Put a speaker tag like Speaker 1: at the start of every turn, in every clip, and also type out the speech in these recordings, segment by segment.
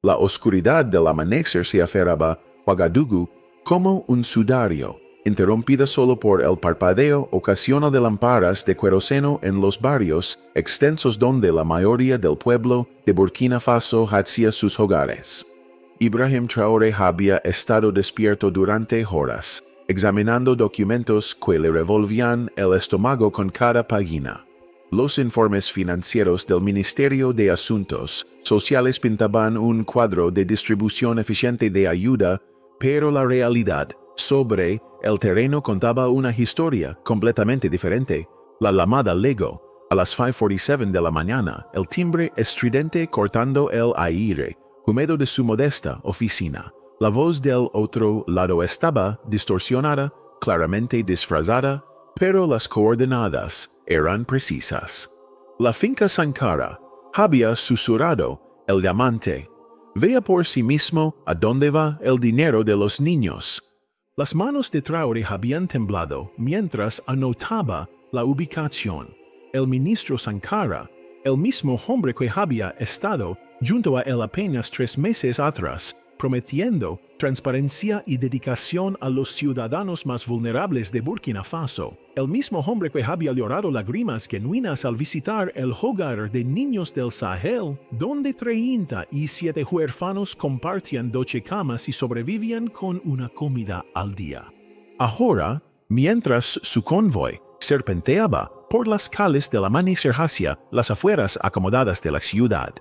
Speaker 1: La oscuridad del amanecer se aferraba Ouagadougou como un sudario, interrumpida solo por el parpadeo ocasional de lámparas de queroseno en los barrios extensos donde la mayoría del pueblo de Burkina Faso hacía sus hogares. Ibrahim Traoré había estado despierto durante horas, examinando documentos que le revolvían el estómago con cada página. Los informes financieros del Ministerio de Asuntos Sociales pintaban un cuadro de distribución eficiente de ayuda, pero la realidad sobre el terreno contaba una historia completamente diferente. La llamada Lego, a las 5:47 de la mañana, el timbre estridente cortando el aire húmedo de su modesta oficina. La voz del otro lado estaba distorsionada, claramente disfrazada, pero las coordenadas eran precisas. La finca Sankara, había susurrado el diamante. Vea por sí mismo a dónde va el dinero de los niños. Las manos de Traoré habían temblado mientras anotaba la ubicación. El ministro Sankara, el mismo hombre que había estado junto a él apenas 3 meses atrás, prometiendo transparencia y dedicación a los ciudadanos más vulnerables de Burkina Faso. El mismo hombre que había llorado lágrimas genuinas al visitar el hogar de niños del Sahel, donde 37 huérfanos compartían 12 camas y sobrevivían con una comida al día. Ahora, mientras su convoy serpenteaba por las calles del amanecer hacia las afueras acomodadas de la ciudad,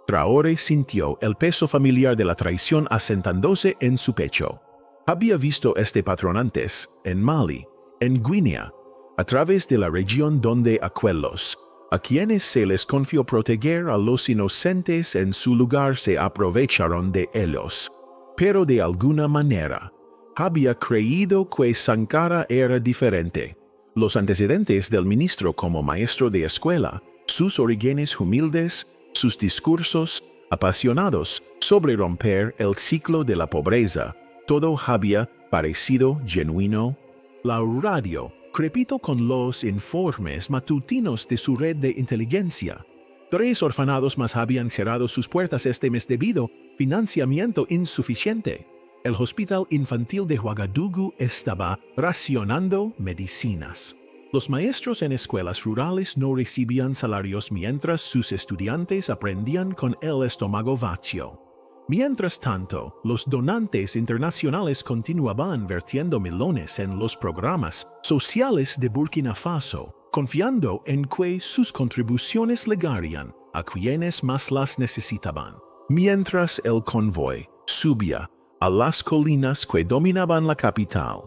Speaker 1: Traoré sintió el peso familiar de la traición asentándose en su pecho. Había visto este patrón antes, en Mali, en Guinea, a través de la región donde aquellos, a quienes se les confió proteger a los inocentes en su lugar, se aprovecharon de ellos. Pero de alguna manera, había creído que Sankara era diferente. Los antecedentes del ministro como maestro de escuela, sus orígenes humildes, sus discursos apasionados sobre romper el ciclo de la pobreza, todo había parecido genuino. La radio crepitó con los informes matutinos de su red de inteligencia. 3 orfanatos más habían cerrado sus puertas este mes debido a financiamiento insuficiente. El hospital infantil de Ouagadougou estaba racionando medicinas. Los maestros en escuelas rurales no recibían salarios mientras sus estudiantes aprendían con el estómago vacío. Mientras tanto, los donantes internacionales continuaban vertiendo millones en los programas sociales de Burkina Faso, confiando en que sus contribuciones llegarían a quienes más las necesitaban. Mientras el convoy subía a las colinas que dominaban la capital,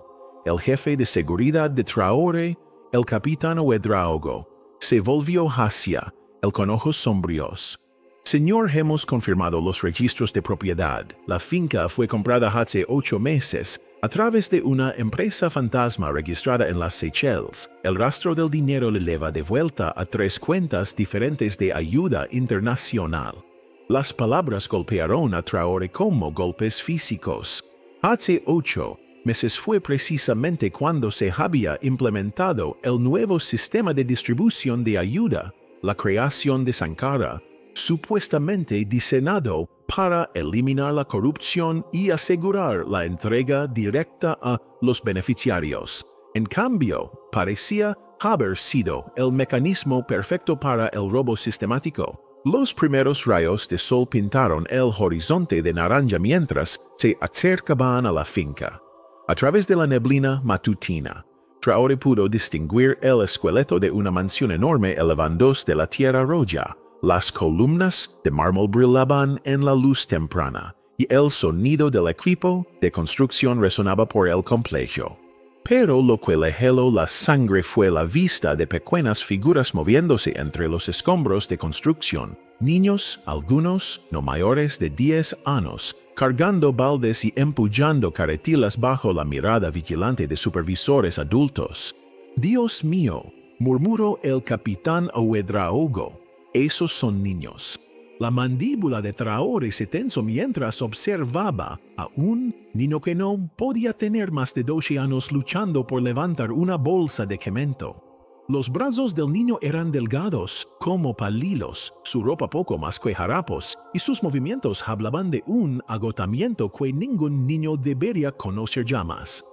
Speaker 1: el jefe de seguridad de Traoré, el capitán Ouedraogo, se volvió hacia él con ojos sombríos. Señor, hemos confirmado los registros de propiedad. La finca fue comprada hace 8 meses a través de una empresa fantasma registrada en las Seychelles. El rastro del dinero le lleva de vuelta a 3 cuentas diferentes de ayuda internacional. Las palabras golpearon a Traoré como golpes físicos. Hace 8 meses fue precisamente cuando se había implementado el nuevo sistema de distribución de ayuda, la creación de Sankara, supuestamente diseñado para eliminar la corrupción y asegurar la entrega directa a los beneficiarios. En cambio, parecía haber sido el mecanismo perfecto para el robo sistemático. Los primeros rayos de sol pintaron el horizonte de naranja mientras se acercaban a la finca. A través de la neblina matutina, Traoré pudo distinguir el esqueleto de una mansión enorme elevándose de la tierra roja. Las columnas de mármol brillaban en la luz temprana, y el sonido del equipo de construcción resonaba por el complejo. Pero lo que le heló la sangre fue la vista de pequeñas figuras moviéndose entre los escombros de construcción. Niños, algunos no mayores de 10 años, cargando baldes y empuñando carretillas bajo la mirada vigilante de supervisores adultos. «Dios mío», murmuró el capitán Ouedraogo, «esos son niños». La mandíbula de Traoré se tensó mientras observaba a un niño que no podía tener más de 12 años luchando por levantar una bolsa de cemento.
Speaker 2: Los brazos del niño eran delgados, como palilos, su ropa poco más que harapos, y sus movimientos hablaban de un agotamiento que ningún niño debería conocer jamás.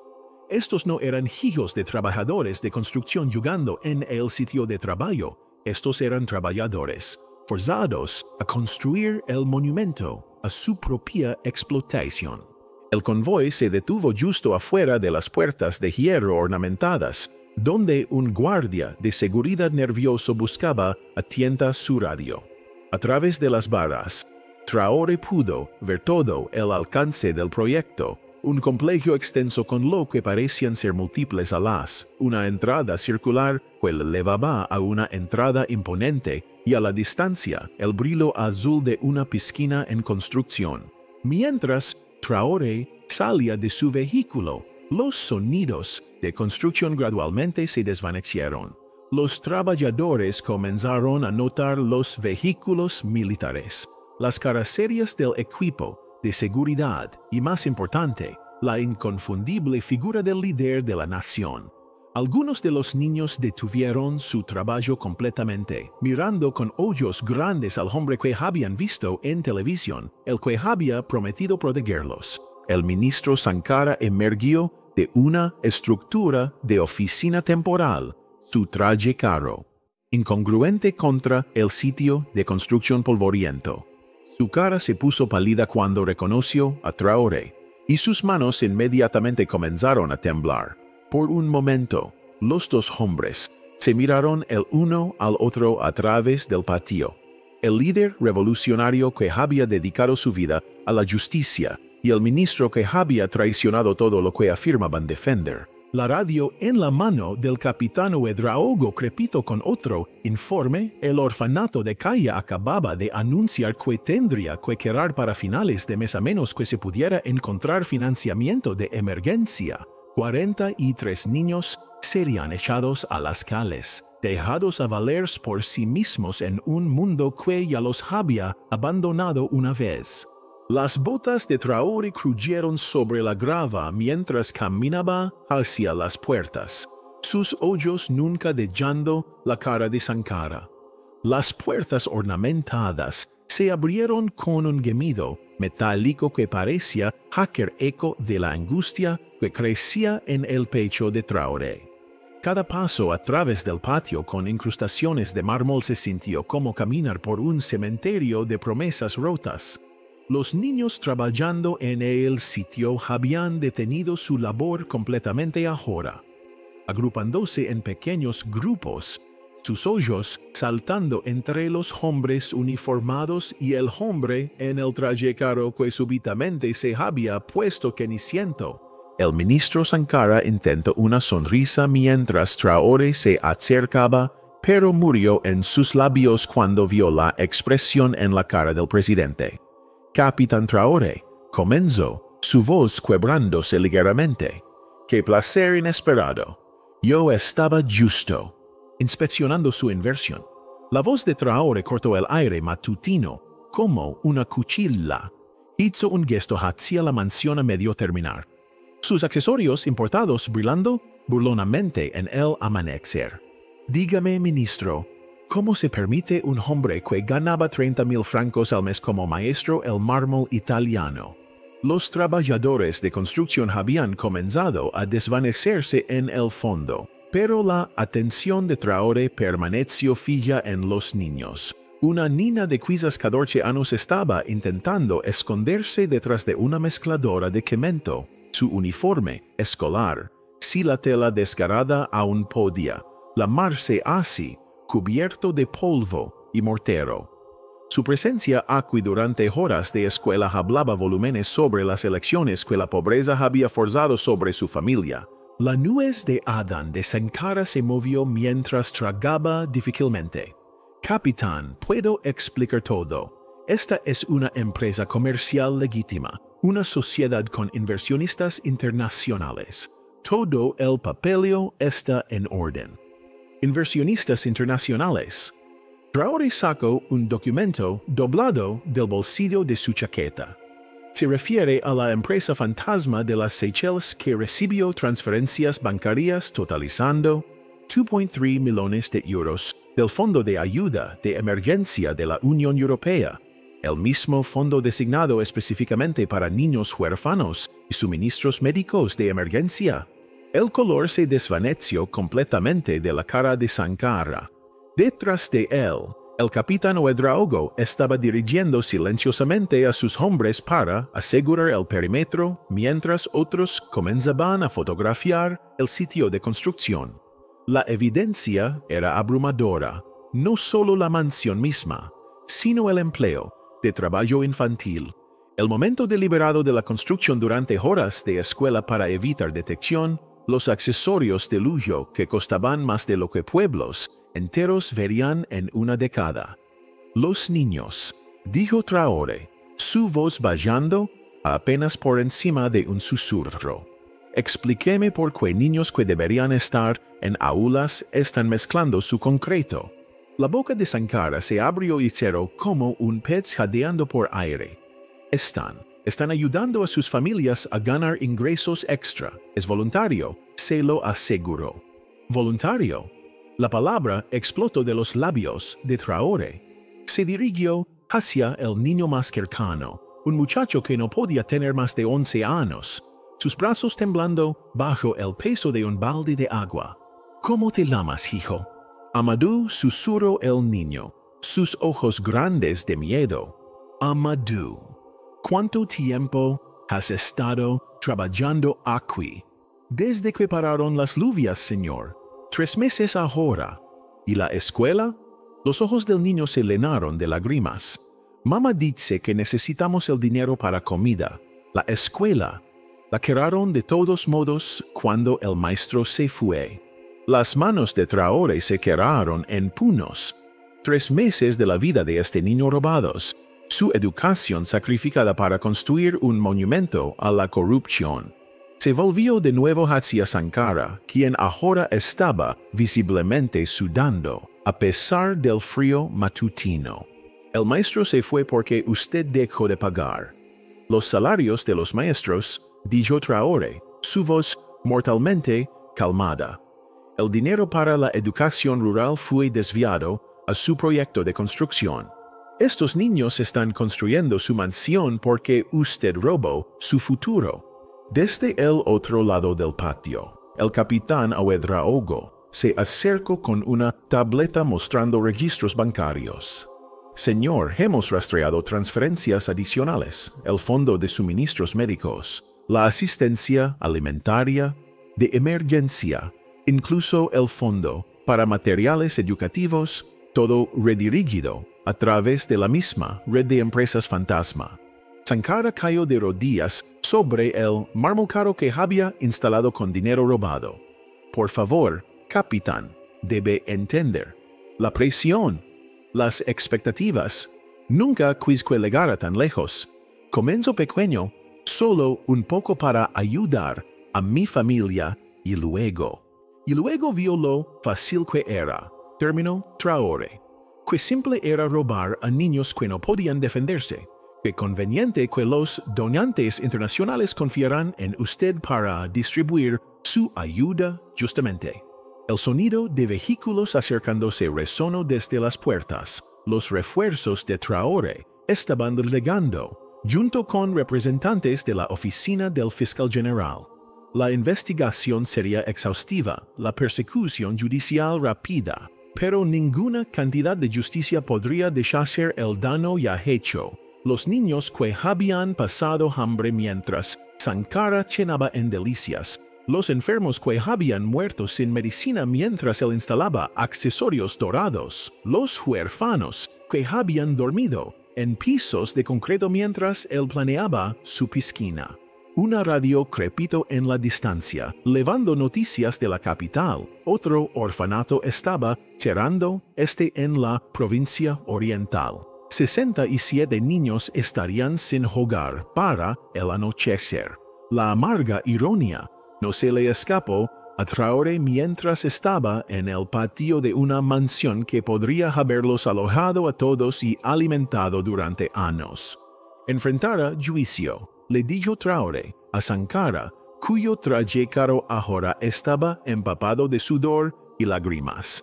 Speaker 2: Estos no eran hijos de trabajadores de construcción jugando en el sitio de trabajo. Estos eran trabajadores, forzados a construir el monumento a su propia explotación. El convoy se detuvo justo afuera de las puertas de hierro ornamentadas, donde un guardia de seguridad nervioso buscaba a tienta su radio. A través de las barras, Traoré pudo ver todo el alcance del proyecto, un complejo extenso con lo que parecían ser múltiples alas, una entrada circular que le llevaba a una entrada imponente y a la distancia el brillo azul de una piscina en construcción. Mientras Traoré salía de su vehículo, los sonidos de construcción gradualmente se desvanecieron. Los trabajadores comenzaron a notar los vehículos militares, las carrocerías del equipo de seguridad y, más importante, la inconfundible figura del líder de la nación. Algunos de los niños detuvieron su trabajo completamente, mirando con ojos grandes al hombre que habían visto en televisión, el que había prometido protegerlos. El ministro Sankara emergió de una estructura de oficina temporal, su traje caro, incongruente contra el sitio de construcción polvoriento. Su cara se puso pálida cuando reconoció a Traoré, y sus manos inmediatamente comenzaron a temblar. Por un momento, los dos hombres se miraron el uno al otro a través del patio. El líder revolucionario que había dedicado su vida a la justicia y el ministro que había traicionado todo lo que afirmaban defender. La radio en la mano del capitán Ouedraogo crepitó con otro informe. El orfanato de Calla acababa de anunciar que tendría que quedar para finales de mes a menos que se pudiera encontrar financiamiento de emergencia. 43 niños serían echados a las calles, dejados a valer por sí mismos en un mundo que ya los había abandonado una vez. Las botas de Traoré crujeron sobre la grava mientras caminaba hacia las puertas, sus ojos nunca dejando la cara de Sankara. Las puertas ornamentadas se abrieron con un gemido metálico que parecía hacer eco de la angustia que crecía en el pecho de Traoré. Cada paso a través del patio con incrustaciones de mármol se sintió como caminar por un cementerio de promesas rotas. Los niños trabajando en el sitio habían detenido su labor completamente ahora, agrupándose en pequeños grupos, sus ojos saltando entre los hombres uniformados y el hombre en el traje caro que súbitamente se había puesto ceniciento. El ministro Sankara intentó una sonrisa mientras Traoré se acercaba, pero murió en sus labios cuando vio la expresión en la cara del presidente. Capitán Traoré, comenzó, su voz quebrándose ligeramente. ¡Qué placer inesperado! Yo estaba justo inspeccionando su inversión. La voz de Traoré cortó el aire matutino, como una cuchilla. Hizo un gesto hacia la mansión a medio terminar, sus accesorios importados brillando burlonamente en el amanecer. Dígame, ministro, ¿cómo se permite un hombre que ganaba 30,000 francos al mes como maestro el mármol italiano? Los trabajadores de construcción habían comenzado a desvanecerse en el fondo, pero la atención de Traoré permaneció fija en los niños. Una niña de quizás 14 años estaba intentando esconderse detrás de una mezcladora de cemento. Su uniforme escolar, si la tela desgarrada aún podía lamarse así, cubierto de polvo y mortero. Su presencia aquí durante horas de escuela hablaba volúmenes sobre las elecciones que la pobreza había forzado sobre su familia. La nuez de Adán de Sankara se movió mientras tragaba difícilmente. Capitán, puedo explicar todo. Esta es una empresa comercial legítima, una sociedad con inversionistas internacionales. Todo el papeleo está en orden. Inversionistas internacionales. Traoré sacó un documento doblado del bolsillo de su chaqueta. Se refiere a la empresa fantasma de las Seychelles que recibió transferencias bancarias totalizando 2.3 millones de euros del Fondo de Ayuda de Emergencia de la Unión Europea, el mismo fondo designado específicamente para niños huérfanos y suministros médicos de emergencia. El color se desvaneció completamente de la cara de Sankara. Detrás de él, el capitán Ouedraogo estaba dirigiendo silenciosamente a sus hombres para asegurar el perímetro, mientras otros comenzaban a fotografiar el sitio de construcción. La evidencia era abrumadora, no solo la mansión misma, sino el empleo de trabajo infantil, el momento deliberado de la construcción durante horas de escuela para evitar detección, los accesorios de lujo que costaban más de lo que pueblos enteros verían en una década. Los niños, dijo Traoré, su voz bajando apenas por encima de un susurro. Explíqueme por qué niños que deberían estar en aulas están mezclando su concreto. La boca de Sankara se abrió y cerró como un pez jadeando por aire. Están ayudando a sus familias a ganar ingresos extra. Es voluntario, se lo aseguró. ¿Voluntario? La palabra explotó de los labios de Traoré. Se dirigió hacia el niño más cercano, un muchacho que no podía tener más de 11 años, sus brazos temblando bajo el peso de un balde de agua. ¿Cómo te llamas, hijo? Amadou, susurró el niño, sus ojos grandes de miedo. Amadou. ¿Cuánto tiempo has estado trabajando aquí? Desde que pararon las lluvias, señor. 3 meses ahora. ¿Y la escuela? Los ojos del niño se llenaron de lágrimas. Mamá dice que necesitamos el dinero para comida. La escuela. La quedaron de todos modos cuando el maestro se fue. Las manos de Traoré se quedaron en puños. 3 meses de la vida de este niño robados. Su educación sacrificada para construir un monumento a la corrupción. Se volvió de nuevo hacia Sankara, quien ahora estaba visiblemente sudando, a pesar del frío matutino. El maestro se fue porque usted dejó de pagar. Los salarios de los maestros, dijo Traoré, su voz mortalmente calmada. El dinero para la educación rural fue desviado a su proyecto de construcción. Estos niños están construyendo su mansión porque usted robó su futuro. Desde el otro lado del patio, el capitán Ouedraogo se acercó con una tableta mostrando registros bancarios. Señor, hemos rastreado transferencias adicionales, el fondo de suministros médicos, la asistencia alimentaria, de emergencia, incluso el fondo para materiales educativos, todo redirigido a través de la misma red de empresas fantasma. Sankara cayó de rodillas sobre el mármol caro que había instalado con dinero robado. Por favor, capitán, debe entender. La presión, las expectativas, nunca quisque llegara tan lejos. Comenzó pequeño, solo un poco para ayudar a mi familia y luego vio lo fácil que era, terminó Traoré, que simple era robar a niños que no podían defenderse, que conveniente que los donantes internacionales confiaran en usted para distribuir su ayuda justamente. El sonido de vehículos acercándose resonó desde las puertas. Los refuerzos de Traoré estaban llegando, junto con representantes de la oficina del fiscal general. La investigación sería exhaustiva, la persecución judicial rápida, pero ninguna cantidad de justicia podría deshacer el daño ya hecho. Los niños que habían pasado hambre mientras Sankara cenaba en delicias, los enfermos que habían muerto sin medicina mientras él instalaba accesorios dorados, los huérfanos que habían dormido en pisos de concreto mientras él planeaba su piscina. Una radio crepitó en la distancia, llevando noticias de la capital. Otro orfanato estaba cerrando en la provincia oriental. 67 niños estarían sin hogar para el anochecer. La amarga ironía no se le escapó a Traoré mientras estaba en el patio de una mansión que podría haberlos alojado a todos y alimentado durante años. Enfrentara juicio, le dijo Traoré a Sankara, cuyo trayecto ahora estaba empapado de sudor y lágrimas.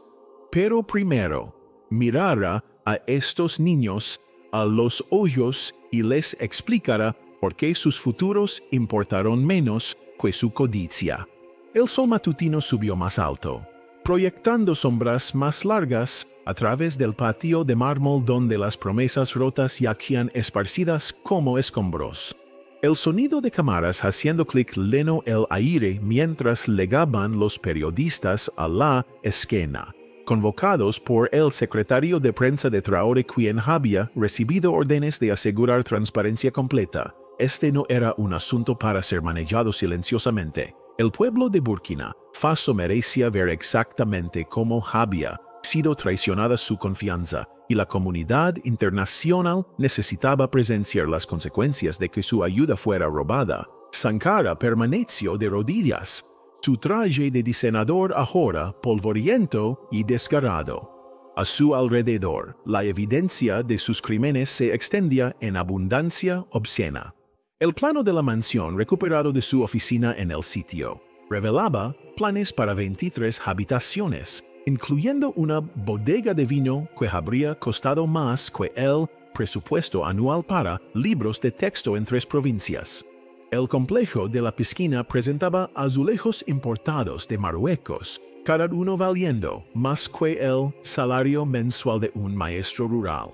Speaker 2: Pero primero, mirara a estos niños a los ojos y les explicara por qué sus futuros importaron menos que su codicia. El sol matutino subió más alto, proyectando sombras más largas a través del patio de mármol donde las promesas rotas yacían esparcidas como escombros. El sonido de cámaras haciendo clic llenó el aire mientras llegaban los periodistas a la escena, convocados por el secretario de prensa de Traoré, quien había recibido órdenes de asegurar transparencia completa. Este no era un asunto para ser manejado silenciosamente. El pueblo de Burkina Faso merecía ver exactamente cómo había sido traicionada su confianza, y la comunidad internacional necesitaba presenciar las consecuencias de que su ayuda fuera robada. Sankara permaneció de rodillas, su traje de diseñador ahora polvoriento y desgarrado. A su alrededor, la evidencia de sus crímenes se extendía en abundancia obscena. El plano de la mansión recuperado de su oficina en el sitio revelaba planes para 23 habitaciones, incluyendo una bodega de vino que habría costado más que el presupuesto anual para libros de texto en 3 provincias. El complejo de la piscina presentaba azulejos importados de Marruecos, cada uno valiendo más que el salario mensual de un maestro rural.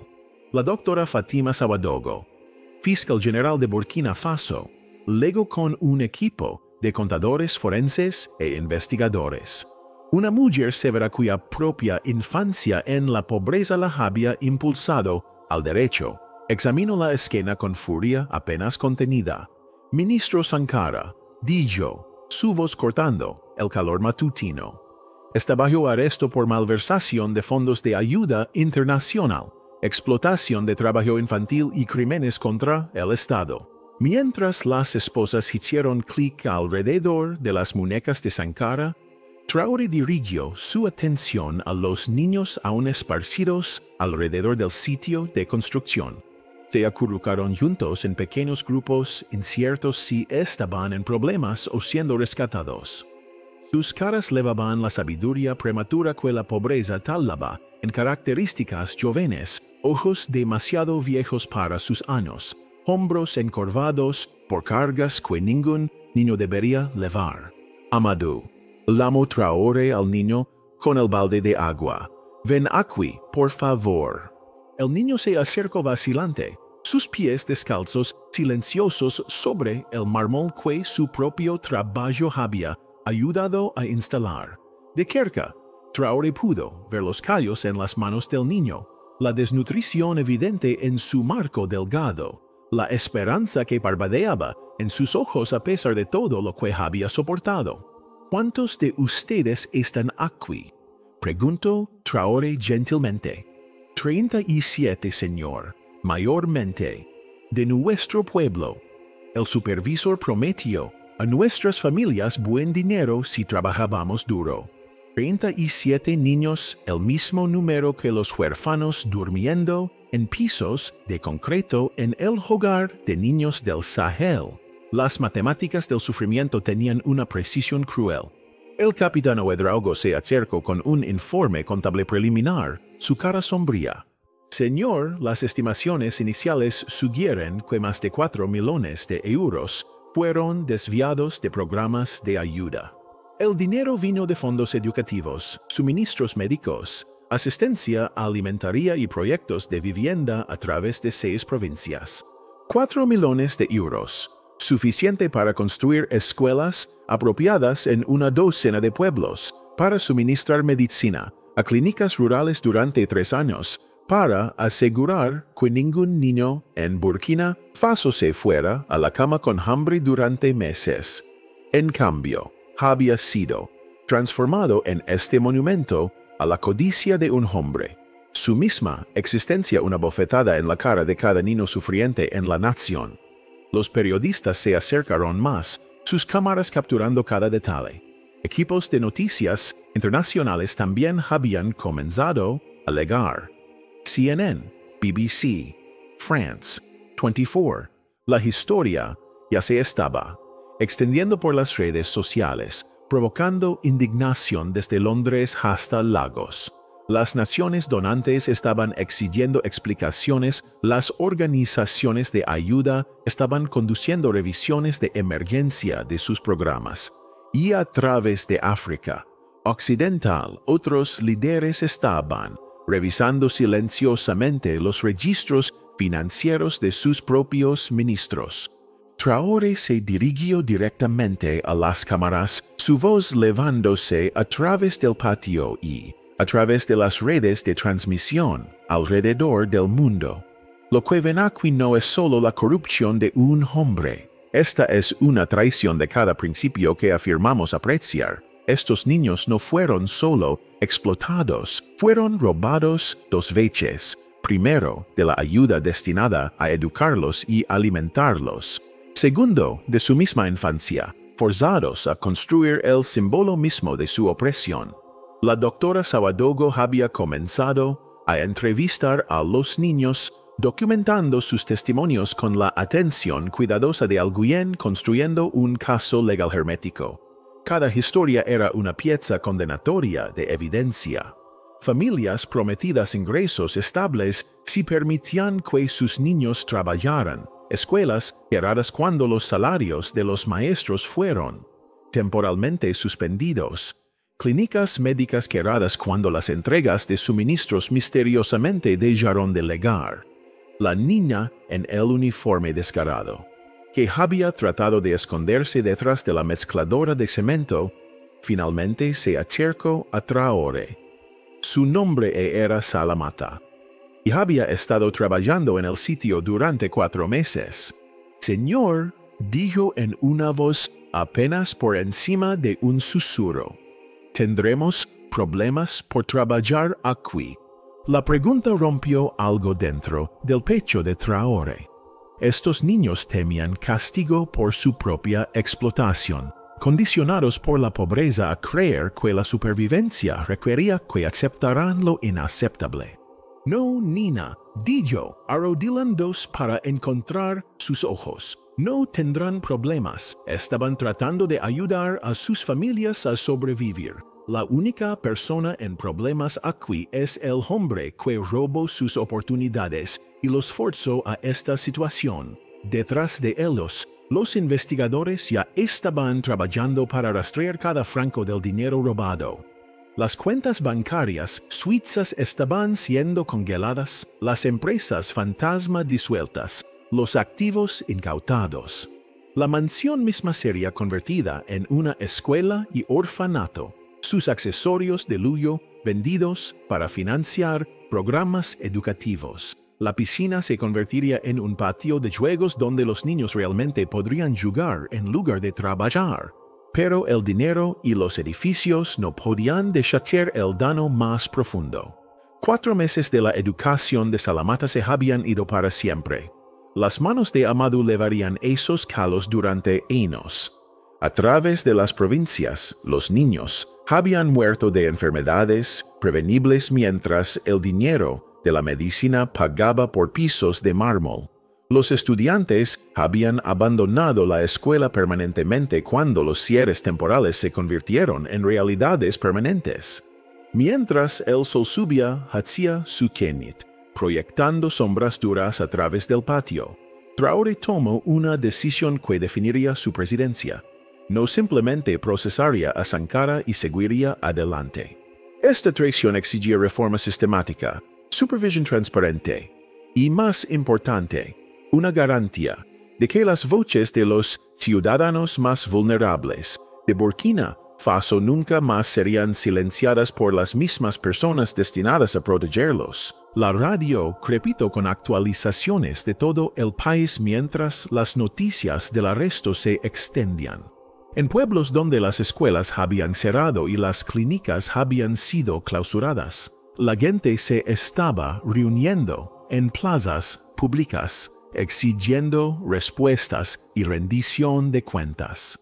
Speaker 2: La doctora Fátima Sawadogo, fiscal general de Burkina Faso, legó con un equipo de contadores forenses e investigadores. Una mujer severa cuya propia infancia en la pobreza la había impulsado al derecho, examinó la escena con furia apenas contenida. Ministro Sankara, dijo, su voz cortando el calor matutino. Está bajo arresto por malversación de fondos de ayuda internacional, explotación de trabajo infantil y crímenes contra el Estado. Mientras las esposas hicieron clic alrededor de las muñecas de Sankara, Traoré dirigió su atención a los niños aún esparcidos alrededor del sitio de construcción. Se acurrucaron juntos en pequeños grupos, inciertos si estaban en problemas o siendo rescatados. Sus caras levaban la sabiduría prematura que la pobreza talaba en características jóvenes, ojos demasiado viejos para sus años, hombros encorvados por cargas que ningún niño debería llevar. Amadou, llamó Traoré al niño con el balde de agua. Ven aquí, por favor. El niño se acercó vacilante, sus pies descalzos silenciosos sobre el mármol que su propio trabajo había ayudado a instalar. De cerca, Traoré pudo ver los callos en las manos del niño, la desnutrición evidente en su marco delgado, la esperanza que parpadeaba en sus ojos a pesar de todo lo que había soportado. ¿Cuántos de ustedes están aquí?, preguntó Traoré gentilmente. 37, señor, mayormente de nuestro pueblo. El supervisor prometió a nuestras familias buen dinero si trabajábamos duro. 37 niños, el mismo número que los huérfanos durmiendo en pisos de concreto en el hogar de niños del Sahel. Las matemáticas del sufrimiento tenían una precisión cruel. El capitán Ouedraogo se acercó con un informe contable preliminar, su cara sombría. Señor, las estimaciones iniciales sugieren que más de 4 millones de euros fueron desviados de programas de ayuda. El dinero vino de fondos educativos, suministros médicos, asistencia alimentaria y proyectos de vivienda a través de 6 provincias. 4 millones de euros, suficiente para construir escuelas apropiadas en una docena de pueblos, para suministrar medicina a clínicas rurales durante 3 años, para asegurar que ningún niño en Burkina Faso se fuera a la cama con hambre durante meses. En cambio, había sido transformado en este monumento a la codicia de un hombre. Su misma existencia una bofetada en la cara de cada niño sufriente en la nación. Los periodistas se acercaron más, sus cámaras capturando cada detalle. Equipos de noticias internacionales también habían comenzado a llegar. CNN, BBC, France, 24. La historia ya se estaba extendiendo por las redes sociales, provocando indignación desde Londres hasta Lagos. Las naciones donantes estaban exigiendo explicaciones, las organizaciones de ayuda estaban conduciendo revisiones de emergencia de sus programas. Y a través de África Occidental, otros líderes estaban revisando silenciosamente los registros financieros de sus propios ministros. Traoré se dirigió directamente a las cámaras, su voz elevándose a través del patio y a través de las redes de transmisión alrededor del mundo. Lo que ven aquí no es solo la corrupción de un hombre. Esta es una traición de cada principio que afirmamos apreciar. Estos niños no fueron solo explotados, fueron robados dos veces. Primero, de la ayuda destinada a educarlos y alimentarlos. Segundo, de su misma infancia, forzados a construir el símbolo mismo de su opresión. La doctora Sawadogo había comenzado a entrevistar a los niños, documentando sus testimonios con la atención cuidadosa de alguien construyendo un caso legal hermético. Cada historia era una pieza condenatoria de evidencia. Familias prometidas ingresos estables si permitían que sus niños trabajaran. Escuelas cerradas cuando los salarios de los maestros fueron temporalmente suspendidos. Clínicas médicas cerradas cuando las entregas de suministros misteriosamente dejaron de llegar. La niña en el uniforme descarado, que había tratado de esconderse detrás de la mezcladora de cemento, finalmente se acercó a Traoré. Su nombre era Salamata, y había estado trabajando en el sitio durante 4 meses. «Señor», dijo en una voz apenas por encima de un susurro, «¿tendremos problemas por trabajar aquí?» La pregunta rompió algo dentro del pecho de Traoré. Estos niños temían castigo por su propia explotación, condicionados por la pobreza a creer que la supervivencia requería que aceptaran lo inaceptable. «No, Nina», dijo, arrodillándose para encontrar sus ojos. «No tendrán problemas. Estaban tratando de ayudar a sus familias a sobrevivir. La única persona en problemas aquí es el hombre que robó sus oportunidades y los forzó a esta situación. Detrás de ellos, los investigadores ya estaban trabajando para rastrear cada franco del dinero robado. Las cuentas bancarias suizas estaban siendo congeladas, las empresas fantasma disueltas, los activos incautados. La mansión misma sería convertida en una escuela y orfanato, sus accesorios de lujo vendidos para financiar programas educativos. La piscina se convertiría en un patio de juegos donde los niños realmente podrían jugar en lugar de trabajar. Pero el dinero y los edificios no podían deshacer el daño más profundo. 4 meses de la educación de Salamata se habían ido para siempre. Las manos de Amadou llevarían esos calos durante años. A través de las provincias, los niños habían muerto de enfermedades prevenibles mientras el dinero de la medicina pagaba por pisos de mármol. Los estudiantes habían abandonado la escuela permanentemente cuando los cierres temporales se convirtieron en realidades permanentes. Mientras el sol subía hacia su cenit, proyectando sombras duras a través del patio, Traoré tomó una decisión que definiría su presidencia. No simplemente procesaría a Sankara y seguiría adelante. Esta traición exigía reforma sistemática, supervisión transparente y, más importante, una garantía de que las voces de los ciudadanos más vulnerables de Burkina Faso nunca más serían silenciadas por las mismas personas destinadas a protegerlos. La radio crepitó con actualizaciones de todo el país mientras las noticias del arresto se extendían. En pueblos donde las escuelas habían cerrado y las clínicas habían sido clausuradas, la gente se estaba reuniendo en plazas públicas, exigiendo respuestas y rendición de cuentas.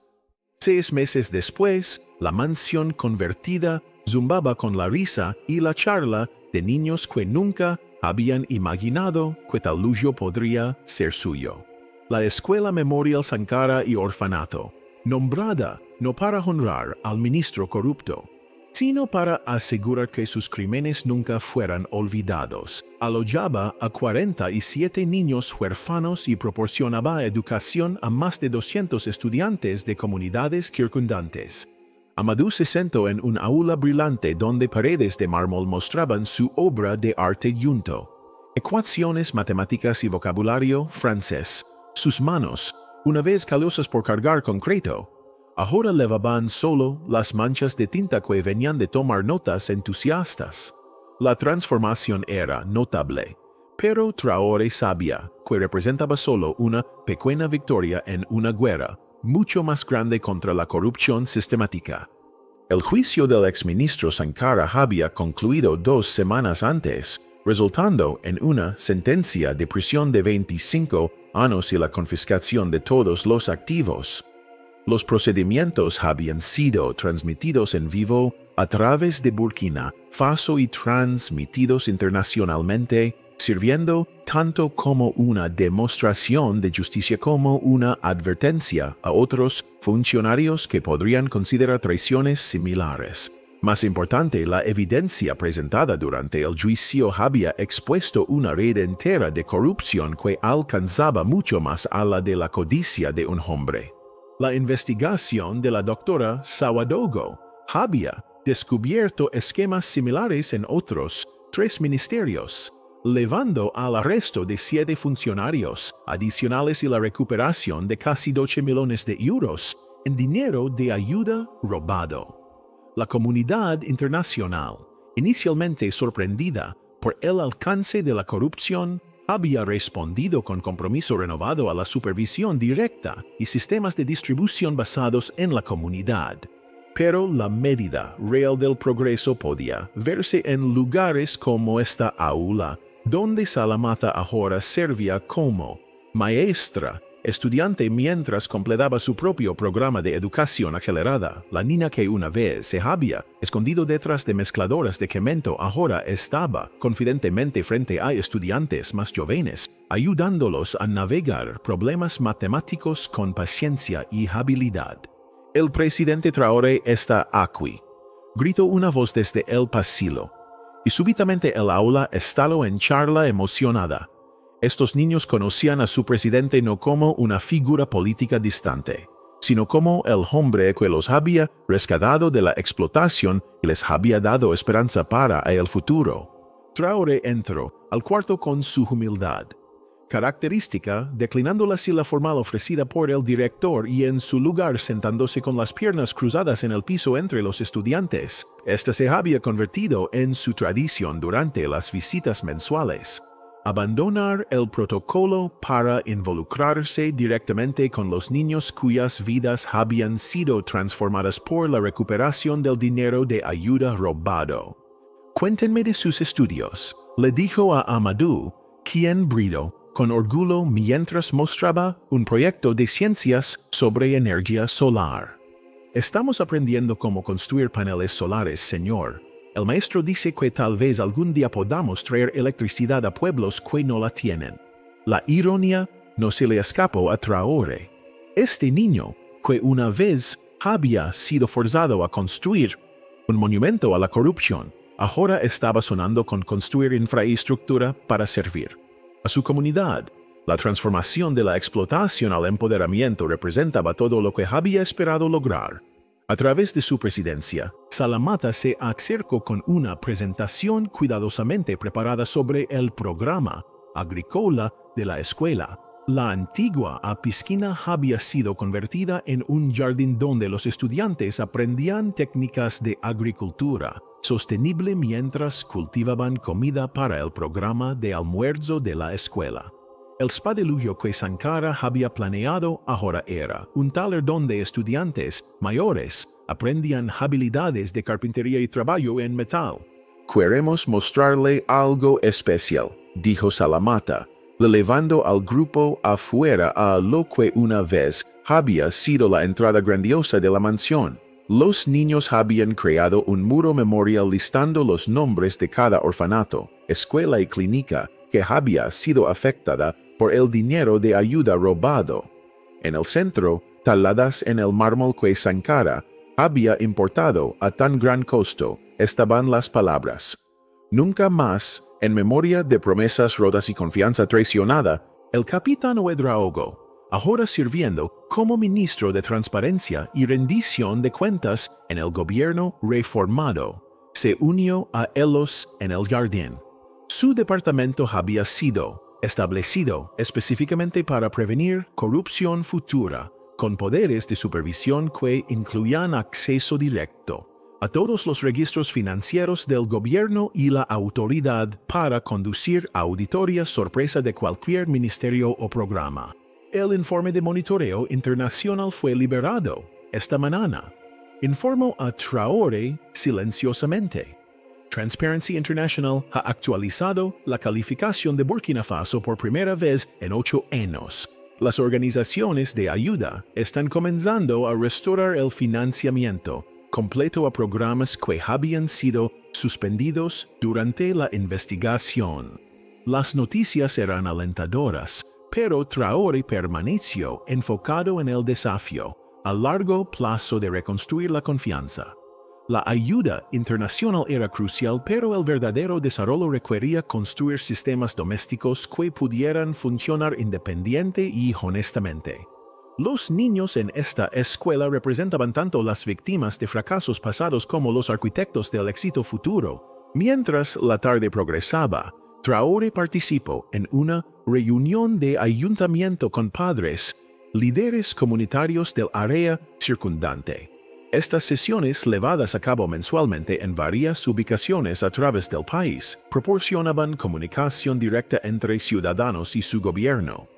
Speaker 2: 6 meses después, la mansión convertida zumbaba con la risa y la charla de niños que nunca habían imaginado que tal lujo podría ser suyo. La Escuela Memorial Sankara y Orfanato, nombrada no para honrar al ministro corrupto, sino para asegurar que sus crímenes nunca fueran olvidados. Alojaba a 47 niños huérfanos y proporcionaba educación a más de 200 estudiantes de comunidades circundantes. Amadou se sentó en un aula brillante donde paredes de mármol mostraban su obra de arte junto. Ecuaciones matemáticas y vocabulario francés. Sus manos, una vez calosas por cargar concreto, ahora levaban solo las manchas de tinta que venían de tomar notas entusiastas. La transformación era notable, pero Traoré sabía que representaba solo una pequeña victoria en una guerra mucho más grande contra la corrupción sistemática. El juicio del exministro Sankara había concluido 2 semanas antes, resultando en una sentencia de prisión de 25 años y la confiscación de todos los activos. Los procedimientos habían sido transmitidos en vivo a través de Burkina Faso y transmitidos internacionalmente, sirviendo tanto como una demostración de justicia como una advertencia a otros funcionarios que podrían considerar traiciones similares. Más importante, la evidencia presentada durante el juicio había expuesto una red entera de corrupción que alcanzaba mucho más a la de la codicia de un hombre. La investigación de la doctora Sawadogo había descubierto esquemas similares en otros 3 ministerios, llevando al arresto de 7 funcionarios adicionales y la recuperación de casi 12 millones de euros en dinero de ayuda robado. La comunidad internacional, inicialmente sorprendida por el alcance de la corrupción, había respondido con compromiso renovado a la supervisión directa y sistemas de distribución basados en la comunidad. Pero la medida real del progreso podía verse en lugares como esta aula, donde Salamata ahora servía como maestra estudiante mientras completaba su propio programa de educación acelerada. La niña que una vez se había escondido detrás de mezcladoras de cemento ahora estaba confidentemente frente a estudiantes más jóvenes, ayudándolos a navegar problemas matemáticos con paciencia y habilidad. El presidente Traoré está aquí, gritó una voz desde el pasillo, y súbitamente el aula estalló en charla emocionada. Estos niños conocían a su presidente no como una figura política distante, sino como el hombre que los había rescatado de la explotación y les había dado esperanza para el futuro. Traoré entró al cuarto con su humildad característica, declinando la silla formal ofrecida por el director y en su lugar sentándose con las piernas cruzadas en el piso entre los estudiantes. Esta se había convertido en su tradición durante las visitas mensuales. Abandonar el protocolo para involucrarse directamente con los niños cuyas vidas habían sido transformadas por la recuperación del dinero de ayuda robado. «Cuéntenme de sus estudios», le dijo a Amadou, quien brilló con orgullo mientras mostraba un proyecto de ciencias sobre energía solar. «Estamos aprendiendo cómo construir paneles solares, señor. El maestro dice que tal vez algún día podamos traer electricidad a pueblos que no la tienen». La ironía no se le escapó a Traoré. Este niño, que una vez había sido forzado a construir un monumento a la corrupción, ahora estaba sonando con construir infraestructura para servir a su comunidad. La transformación de la explotación al empoderamiento representaba todo lo que había esperado lograr. A través de su presidencia, Salamata se acercó con una presentación cuidadosamente preparada sobre el programa agrícola de la escuela. La antigua piscina había sido convertida en un jardín donde los estudiantes aprendían técnicas de agricultura sostenible mientras cultivaban comida para el programa de almuerzo de la escuela. El spadilugio que Sankara había planeado ahora era un taller donde estudiantes mayores aprendían habilidades de carpintería y trabajo en metal.
Speaker 1: «Queremos mostrarle algo especial», dijo Salamata, llevando al grupo afuera a lo que una vez había sido la entrada grandiosa de la mansión. Los niños habían creado un muro memorial listando los nombres de cada orfanato, escuela y clínica que había sido afectada por el dinero de ayuda robado. En el centro, taladas en el mármol que Sankara había importado a tan gran costo, estaban las palabras: Nunca más, en memoria de promesas rotas y confianza traicionada, el capitán Ouedraogo, ahora sirviendo como ministro de Transparencia y Rendición de Cuentas en el gobierno reformado, se unió a ellos en el jardín. Su departamento había sido establecido específicamente para prevenir corrupción futura, con poderes de supervisión que incluían acceso directo a todos los registros financieros del gobierno y la autoridad para conducir auditorías sorpresa de cualquier ministerio o programa. El informe de monitoreo internacional fue liberado esta mañana. Informó a Traoré silenciosamente. Transparency International ha actualizado la calificación de Burkina Faso por primera vez en 8 años. Las organizaciones de ayuda están comenzando a restaurar el financiamiento completo a programas que habían sido suspendidos durante la investigación. Las noticias eran alentadoras, pero Traoré permaneció enfocado en el desafío a largo plazo de reconstruir la confianza. La ayuda internacional era crucial, pero el verdadero desarrollo requería construir sistemas domésticos que pudieran funcionar independiente y honestamente. Los niños en esta escuela representaban tanto las víctimas de fracasos pasados como los arquitectos del éxito futuro. Mientras la tarde progresaba, Traoré participó en una reunión de ayuntamiento con padres, líderes comunitarios del área circundante. Estas sesiones, llevadas a cabo mensualmente en varias ubicaciones a través del país, proporcionaban comunicación directa entre ciudadanos y su gobierno.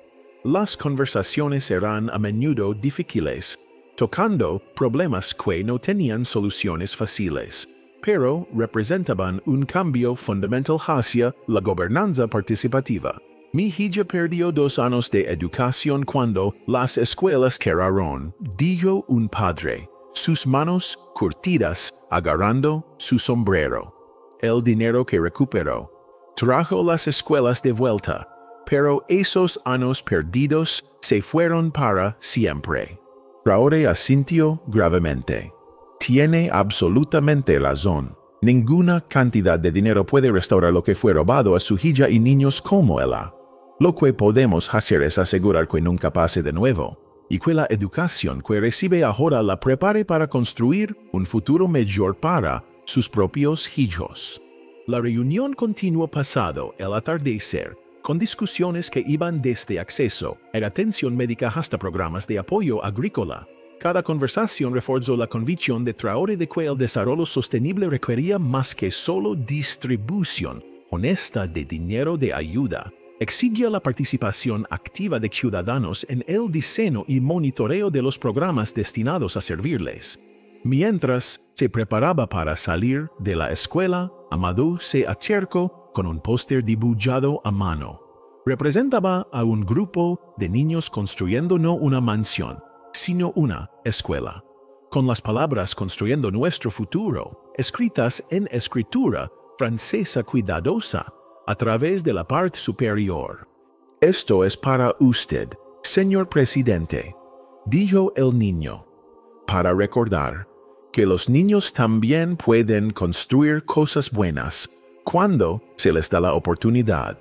Speaker 1: Las conversaciones eran a menudo difíciles, tocando problemas que no tenían soluciones fáciles, pero representaban un cambio fundamental hacia la gobernanza participativa. Mi hija perdió 2 años de educación cuando las escuelas cerraron, dijo un padre, sus manos curtidas agarrando su sombrero. El dinero que recuperó trajo las escuelas de vuelta, pero esos años perdidos se fueron para siempre. Traoré asintió gravemente. Tiene absolutamente razón. Ninguna cantidad de dinero puede restaurar lo que fue robado a su hija y niños como ella. Lo que podemos hacer es asegurar que nunca pase de nuevo, y que la educación que recibe ahora la prepare para construir un futuro mejor para sus propios hijos. La reunión continuó pasado el atardecer, con discusiones que iban desde acceso a la atención médica hasta programas de apoyo agrícola. Cada conversación reforzó la convicción de Traoré de que el desarrollo sostenible requería más que solo distribución honesta de dinero de ayuda. Exigía la participación activa de ciudadanos en el diseño y monitoreo de los programas destinados a servirles. Mientras se preparaba para salir de la escuela, Amadou se acercó con un póster dibujado a mano. Representaba a un grupo de niños construyendo no una mansión, sino una escuela, con las palabras "construyendo nuestro futuro" escritas en escritura francesa cuidadosa a través de la parte superior. «Esto es para usted, señor presidente», dijo el niño, «para recordar que los niños también pueden construir cosas buenas cuando se les da la oportunidad».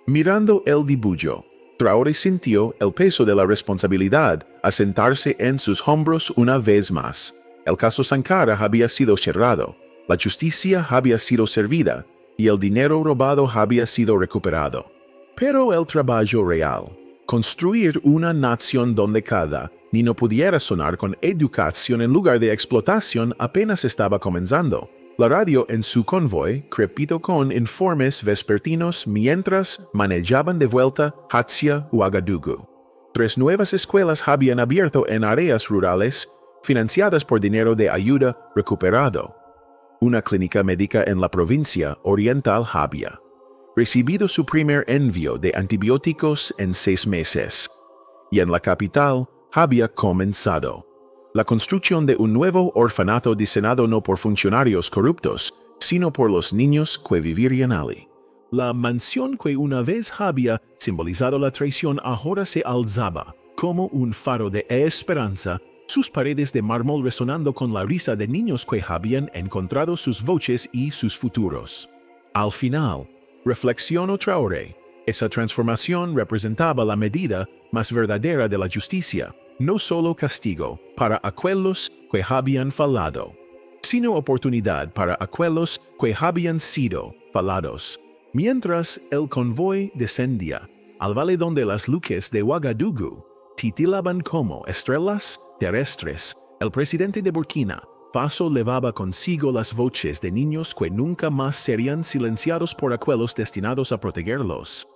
Speaker 1: Mirando el dibujo, Traoré sintió el peso de la responsabilidad asentarse en sus hombros una vez más. El caso Sankara había sido cerrado, la justicia había sido servida y el dinero robado había sido recuperado. Pero el trabajo real, construir una nación donde cada niño pudiera sonar con educación en lugar de explotación, apenas estaba comenzando. La radio en su convoy crepitó con informes vespertinos mientras manejaban de vuelta hacia Ouagadougou. 3 nuevas escuelas habían abierto en áreas rurales financiadas por dinero de ayuda recuperado. Una clínica médica en la provincia oriental había recibido su primer envío de antibióticos en 6 meses, y en la capital había comenzado la construcción de un nuevo orfanato diseñado no por funcionarios corruptos, sino por los niños que vivirían allí. La mansión que una vez había simbolizado la traición ahora se alzaba
Speaker 2: como un faro de esperanza, sus paredes de mármol resonando con la risa de niños que habían encontrado sus voces y sus futuros. Al final, reflexionó Traoré, esa transformación representaba la medida más verdadera de la justicia, no solo castigo para aquellos que habían fallado, sino oportunidad para aquellos que habían sido fallados. Mientras el convoy descendía al valle donde las luces de Ouagadougou titilaban como estrellas terrestres, el presidente de Burkina Faso levaba consigo las voces de niños que nunca más serían silenciados por aquellos destinados a protegerlos.